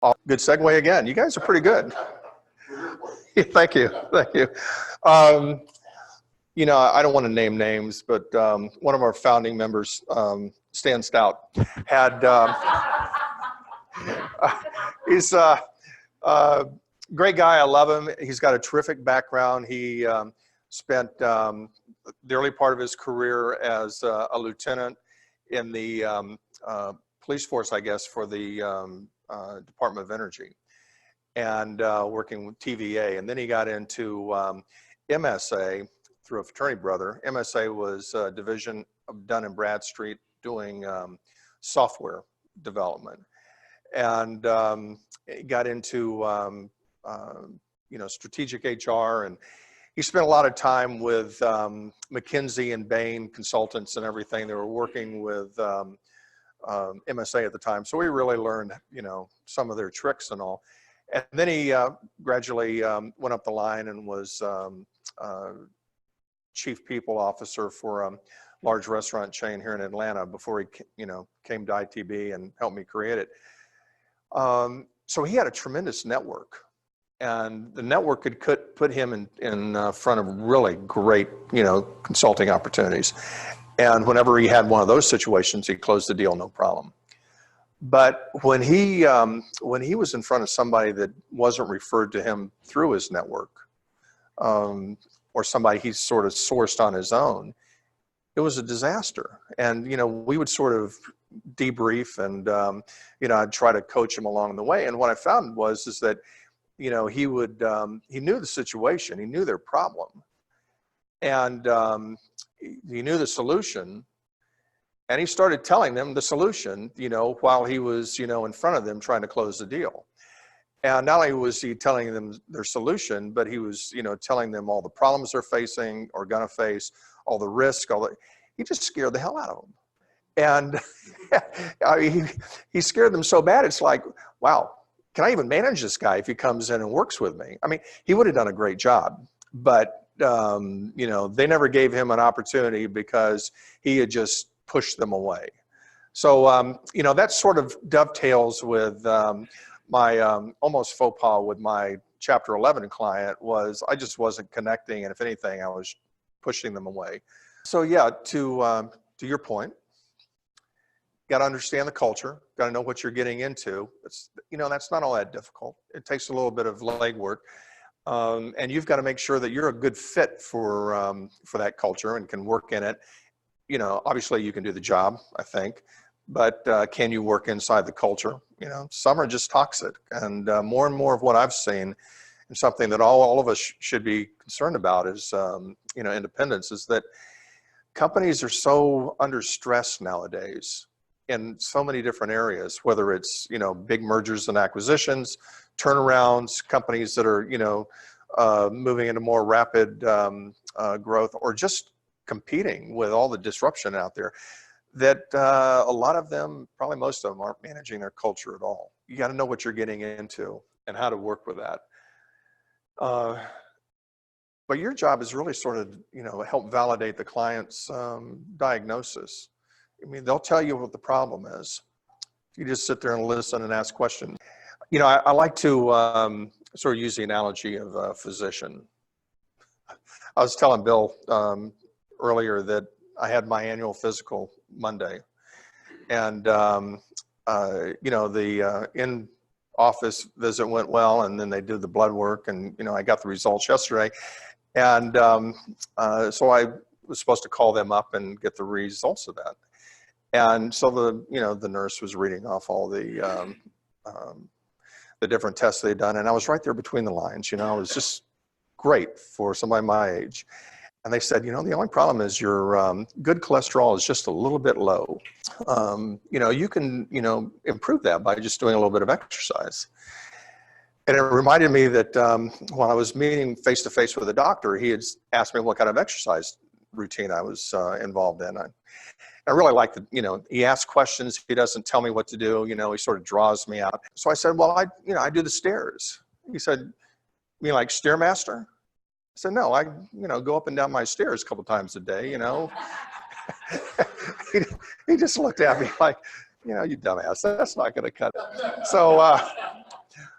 Oh, good segue again. You guys are pretty good. Thank you. Thank you. Um, I don't want to name names, but one of our founding members, Stan Stout, had, he's a great guy. I love him. He's got a terrific background. He spent the early part of his career as a lieutenant in the police force, I guess, for the Department of Energy, and working with TVA. And then he got into MSA through a fraternity brother. MSA was a division of Dun and Bradstreet doing software development. And he got into strategic HR, and he spent a lot of time with McKinsey and Bain consultants and everything. They were working with MSA at the time. So we really learned, some of their tricks and all. And then he gradually went up the line and was chief people officer for a large restaurant chain here in Atlanta before he, came to ITB and helped me create it. So he had a tremendous network, and the network could put him in front of really great, consulting opportunities. And whenever he had one of those situations, he closed the deal, no problem. But when he was in front of somebody that wasn't referred to him through his network, or somebody he sort of sourced on his own, it was a disaster. And, we would sort of debrief, and, I'd try to coach him along the way. And what I found is that, he knew the situation, he knew their problem, and he knew the solution, and he started telling them the solution, while he was, in front of them trying to close the deal. And not only was he telling them their solution, but he was, telling them all the problems they're facing or gonna face, all the risk, he just scared the hell out of them. And he scared them so bad, it's like, wow, can I even manage this guy if he comes in and works with me? I mean, he would have done a great job, but they never gave him an opportunity because he had just pushed them away. So, that sort of dovetails with my almost faux pas with my Chapter 11 client. I just wasn't connecting, and if anything, I was pushing them away. So yeah, to your point, got to understand the culture, got to know what you're getting into. That's not all that difficult. It takes a little bit of legwork. And you've got to make sure that you're a good fit for that culture and can work in it. Obviously you can do the job, I think, but can you work inside the culture? Some are just toxic, and more of what I've seen, and something that all of us should be concerned about is, independence, is that companies are so under stress nowadays in so many different areas, whether it's, big mergers and acquisitions, turnarounds, companies that are, moving into more rapid growth, or just competing with all the disruption out there, that a lot of them, probably most of them, aren't managing their culture at all. You got to know what you're getting into and how to work with that. But your job is really sort of, help validate the client's diagnosis. I mean, they'll tell you what the problem is. You just sit there and listen and ask questions. I like to sort of use the analogy of a physician. I was telling Bill earlier that I had my annual physical Monday, and the in-office visit went well, and then they did the blood work, and I got the results yesterday, and so I was supposed to call them up and get the results of that. And so the nurse was reading off all the different tests they'd done, and I was right there between the lines. It was just great for somebody my age. And they said, the only problem is your good cholesterol is just a little bit low. You can, improve that by just doing a little bit of exercise. And it reminded me that when I was meeting face-to-face with a doctor, he had asked me what kind of exercise routine I was involved in. I really like he asks questions. He doesn't tell me what to do. He sort of draws me out. So I said, well, I do the stairs. He said, you mean like Stairmaster? I said, no, I, go up and down my stairs a couple times a day, He just looked at me like, you dumbass, that's not going to cut it. So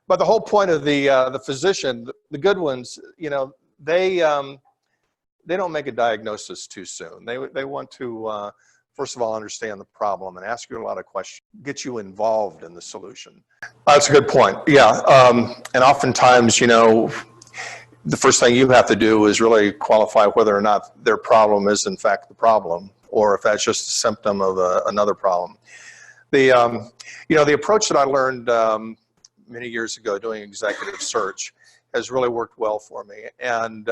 But the whole point of the physician, the good ones, you know, they don't make a diagnosis too soon. They want to first of all understand the problem and ask you a lot of questions, get you involved in the solution. That's a good point. Yeah, and oftentimes, you know, the first thing you have to do is really qualify whether or not their problem is in fact the problem, or if that's just a symptom of another problem. The you know, the approach that I learned many years ago doing executive search has really worked well for me. And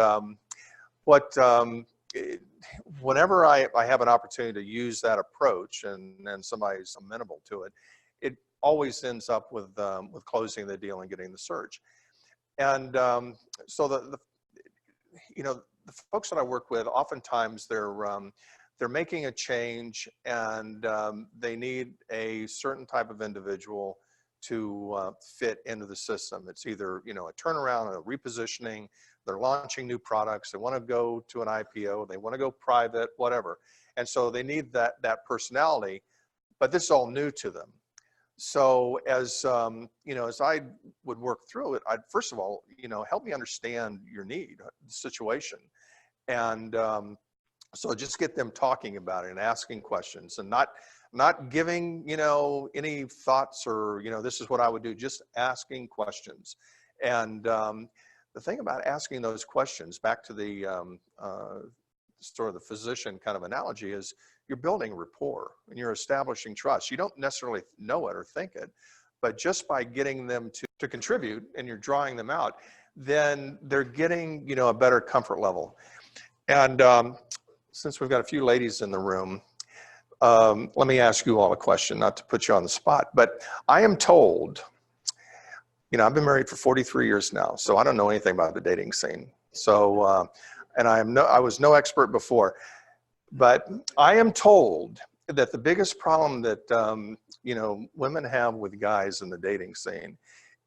whenever I have an opportunity to use that approach and somebody's amenable to it, it always ends up with closing the deal and getting the search. And so you know, the folks that I work with, oftentimes they're making a change, and they need a certain type of individual to fit into the system. It's either, you know, a turnaround, a repositioning, they're launching new products, they want to go to an IPO, they want to go private, whatever. And so they need that personality, but this is all new to them. So as, you know, as I would work through it, I'd first of all, you know, help me understand your need, the situation. And so just get them talking about it and asking questions, and not giving, you know, any thoughts or, you know, this is what I would do, just asking questions. And the thing about asking those questions, back to the sort of the physician kind of analogy, is you're building rapport and you're establishing trust. You don't necessarily know it or think it, but just by getting them to contribute and you're drawing them out, then they're getting, you know, a better comfort level. And since we've got a few ladies in the room, let me ask you all a question, not to put you on the spot, but I am told, you know, I've been married for 43 years now, so I don't know anything about the dating scene. So, and I was no expert before, but I am told that the biggest problem that, you know, women have with guys in the dating scene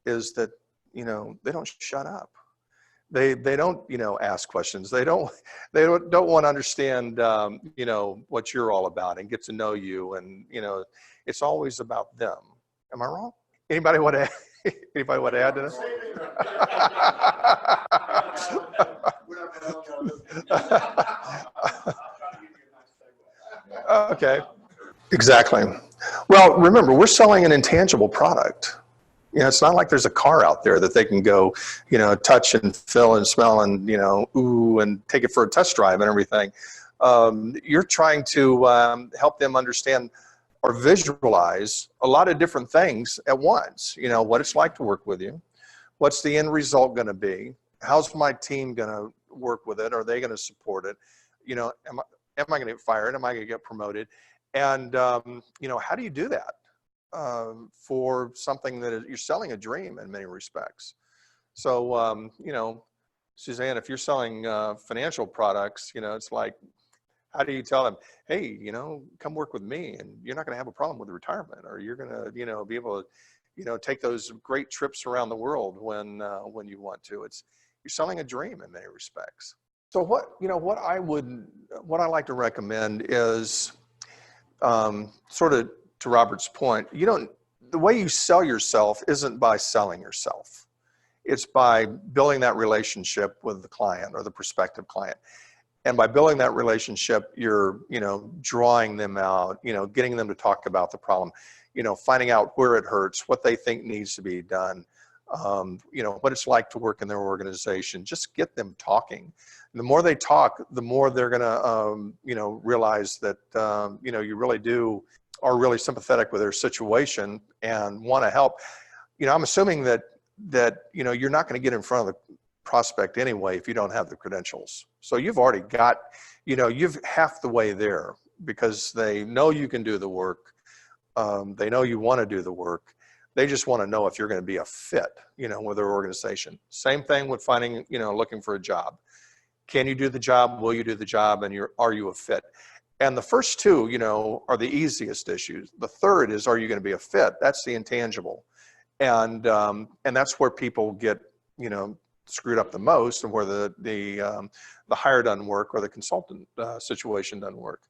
is that, you know, they don't shut up. They don't, you know, ask questions. They don't want to understand, you know, what you're all about and get to know you. And, you know, it's always about them. Am I wrong? Anybody want to add to that? Okay. Exactly. Well, remember, we're selling an intangible product. You know, it's not like there's a car out there that they can go, you know, touch and feel and smell and, you know, ooh, and take it for a test drive and everything. You're trying to help them understand or visualize a lot of different things at once. You know, what it's like to work with you. What's the end result going to be? How's my team going to work with it? Are they going to support it? You know, am I going to get fired? Am I going to get promoted? And, you know, how do you do that? For something that you're selling a dream in many respects. So, you know, Suzanne, if you're selling financial products, you know, it's like, how do you tell them, hey, you know, come work with me and you're not going to have a problem with retirement, or you're going to, you know, be able to, you know, take those great trips around the world when you want to. You're selling a dream in many respects. So what I like to recommend is sort of, to Robert's point, the way you sell yourself isn't by selling yourself. It's by building that relationship with the client or the prospective client. And by building that relationship, you're, you know, drawing them out, you know, getting them to talk about the problem, you know, finding out where it hurts, what they think needs to be done, you know, what it's like to work in their organization. Just get them talking. And the more they talk, the more they're going to, you know, realize that, you know, you really are really sympathetic with their situation and want to help. You know, I'm assuming that, you know, you're not going to get in front of the prospect anyway if you don't have the credentials. So you've already got, you know, you've half the way there, because they know you can do the work. They know you want to do the work. They just want to know if you're going to be a fit, you know, with their organization. Same thing with finding, you know, looking for a job. Can you do the job? Will you do the job? And are you a fit? And the first two, you know, are the easiest issues. The third is, are you going to be a fit? That's the intangible. And that's where people get, you know, screwed up the most, and where the hire doesn't work or the consultant situation doesn't work.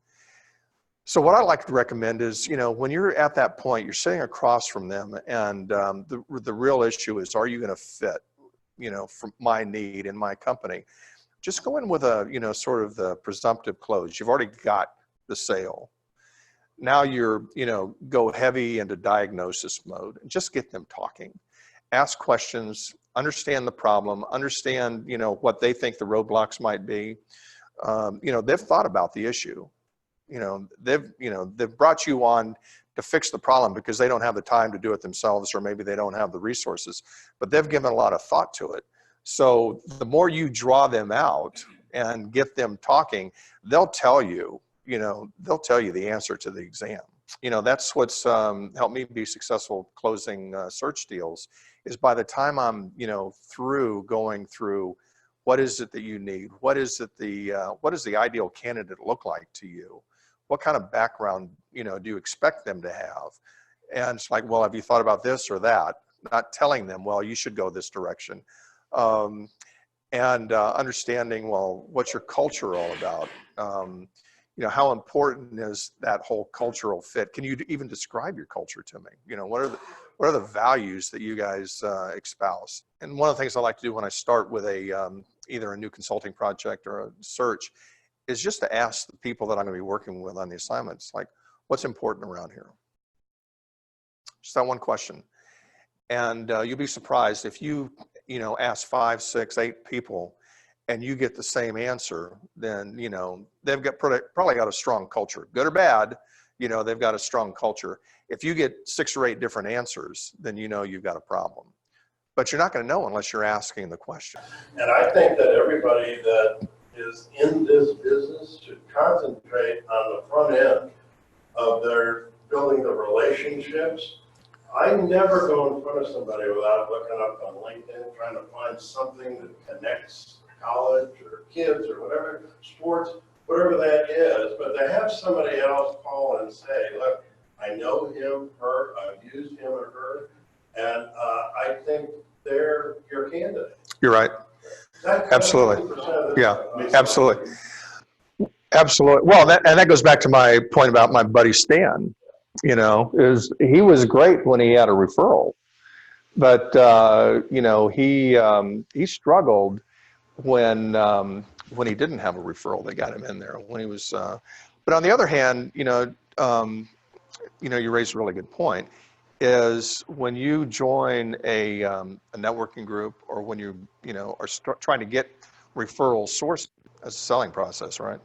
So what I like to recommend is, when you're at that point, you're sitting across from them, and the real issue is, are you going to fit, for my need in my company? Just go in with a, sort of the presumptive close. You've already got the sale. Now you're, go heavy into diagnosis mode and just get them talking. Ask questions, understand the problem, understand, what they think the roadblocks might be. They've thought about the issue. They've brought you on to fix the problem because they don't have the time to do it themselves, or maybe they don't have the resources, but they've given a lot of thought to it. So the more you draw them out and get them talking, they'll tell you, the answer to the exam. That's what's helped me be successful closing search deals, is by the time I'm, through going through, what is it that you need? What does the ideal candidate look like to you? What kind of background, do you expect them to have? And it's like, well, have you thought about this or that? Not telling them, well, you should go this direction. Understanding, well, what's your culture all about? How important is that whole cultural fit? Can you even describe your culture to me? What are the values that you guys espouse? And one of the things I like to do when I start with either a new consulting project or a search is just to ask the people that I'm going to be working with on the assignments, like, what's important around here? Just that one question. And you'll be surprised if you ask 5, 6, 8 people and you get the same answer, then, they've probably got a strong culture, good or bad, they've got a strong culture. If you get 6 or 8 different answers, then you've got a problem. But you're not going to know unless you're asking the question. And I think that everybody that is in this business should concentrate on the front end of their building the relationships. I never go in front of somebody without looking up on LinkedIn, trying to find something that connects college or kids or whatever, sports, whatever that is. But to have somebody else call and say, look, I know him, her, I've used him or her, and I think they're your candidate. You're right. Absolutely. Yeah, absolutely. Absolutely. Well, that goes back to my point about my buddy Stan. Is he was great when he had a referral, but he struggled when he didn't have a referral that got him in there. When he was, but on the other hand, you raised a really good point. Is when you join a networking group, or when you are trying to get referral source as a selling process, right?